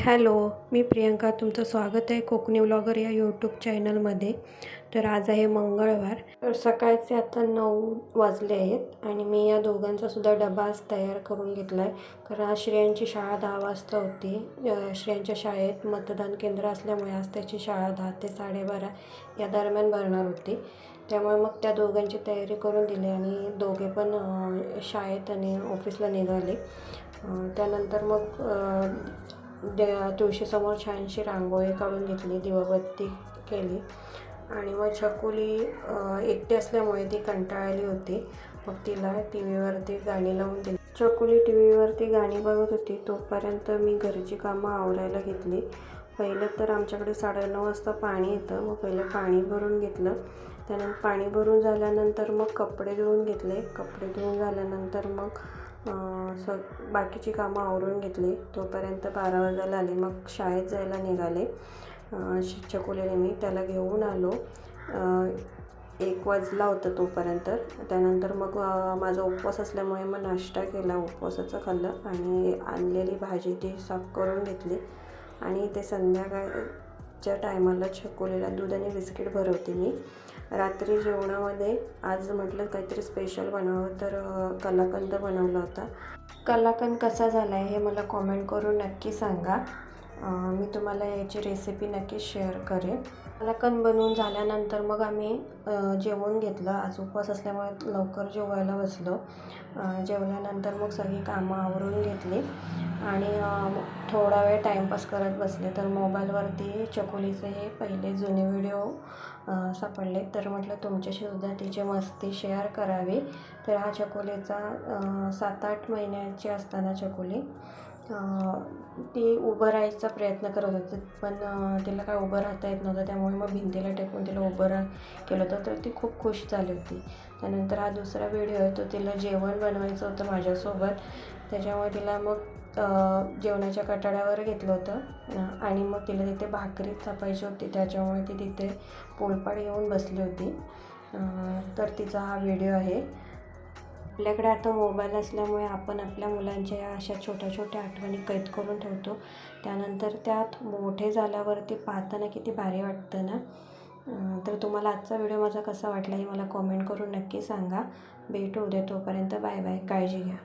Hello, मी प्रियंका. तुमचं स्वागत आहे कोकणी व्लॉगर या यूट्यूब चॅनलमध्ये. तर आज आहे मंगळवार. तर सकाळचे आता 9 वाजले आहेत आणि मी या दोघांचासुद्धा डबा आज तयार करून घेतला आहे. कारण आज श्रेयांची शाळा 10 वाजता होती. श्रेयांच्या शाळेत मतदान केंद्र असल्यामुळे आज त्याची शाळा 10 ते 12:30 या दरम्यान भरणार होती. त्यामुळे मग त्या दोघांची तयारी करून दिली आणि दोघे पण शाळेत आणि ऑफिसला निघाले. त्यानंतर मग तुळशीसमोर छानशी रांगोळी काढून घेतली, दिवाबत्ती केली आणि मग छकुली एकटी असल्यामुळे ती कंटाळली होती. मग तिला टी व्हीवरती गाणी लावून दिली. छकुली टी व्हीवरती गाणी बघत होती. तोपर्यंत मी घरची कामं आवरायला घेतली. पहिलं तर आमच्याकडे 9:30 वाजता पाणी येतं. मग पहिलं पाणी भरून घेतलं. त्यानंतर पाणी भरून झाल्यानंतर मग कपडे धुवून घेतले. कपडे धुवून झाल्यानंतर मग बाकीची कामं आवरून घेतली. तोपर्यंत 12 वाजायला आले. मग शाळेत जायला निघाले. छकुलीने मी त्याला घेऊन आलो. 1 वाजला होता तोपर्यंत. त्यानंतर मग माझा उपवास असल्यामुळे मग नाश्ता केला, उपवासाचं खाल्लं आणि आणलेली भाजी ती साफ करून घेतली आणि ते संध्याकाळच्या टायमाला छकुलीला दूध आणि बिस्किट भरवते मी. रात्री जेवणामध्ये आज म्हटलं काहीतरी स्पेशल बनावं, तर कलाकंद बनवला होता. कलाकंद कसा झाला आहे हे मला कॉमेंट करून नक्की सांगा. मी तुम्हाला याची रेसिपी नक्की शेअर करेन. कलाकंद बनवून झाल्यानंतर मग आम्ही जेवून घेतलं. आज उपवास असल्यामुळे लवकर जेवायला बसलो. जेवल्यानंतर मग सगळी कामं आवरून घेतली आणि थोडा वेळ टाईमपास करत बसले. तर मोबाईलवरती छकुलीचे हे पहिले जुने व्हिडिओ सापडले. तर म्हटलं तुमच्याशीसुद्धा तिची मस्ती शेअर करावी. तर हा छकुलीचा 7-8 महिन्याची असताना छकुली ती उभं राहायचा प्रयत्न करत होती, पण तिला काय उभं राहता येत नव्हतं. त्यामुळे मग भिंतीला टेकून तिला उभं केलं होतं. तर ती खूप खुश झाली होती. त्यानंतर हा दुसरा व्हिडिओ आहे, तो तिला जेवण बनवायचं होतं माझ्यासोबत. त्याच्यामुळे तिला मग जेवणाच्या कटाड्यावर घेतलं होतं आणि मग तिला तिथे भाकरी थापायची होती. त्याच्यामुळे ती तिथे पोलपाट येऊन बसली होती. तर तिचा हा व्हिडिओ आहे. आपल्याकडे आता मोबाईल असल्यामुळे आपण आपल्या मुलांच्या या अशा छोट्या छोट्या आठवणी कैद करून ठेवतो. त्यानंतर त्यात मोठे झाल्यावरती पाहताना किती भारी वाटतं ना. तर तुम्हाला आजचा व्हिडिओ माझा कसा वाटला हे मला कॉमेंट करून नक्की सांगा. भेटू उद्या. तोपर्यंत बाय बाय. काळजी घ्या.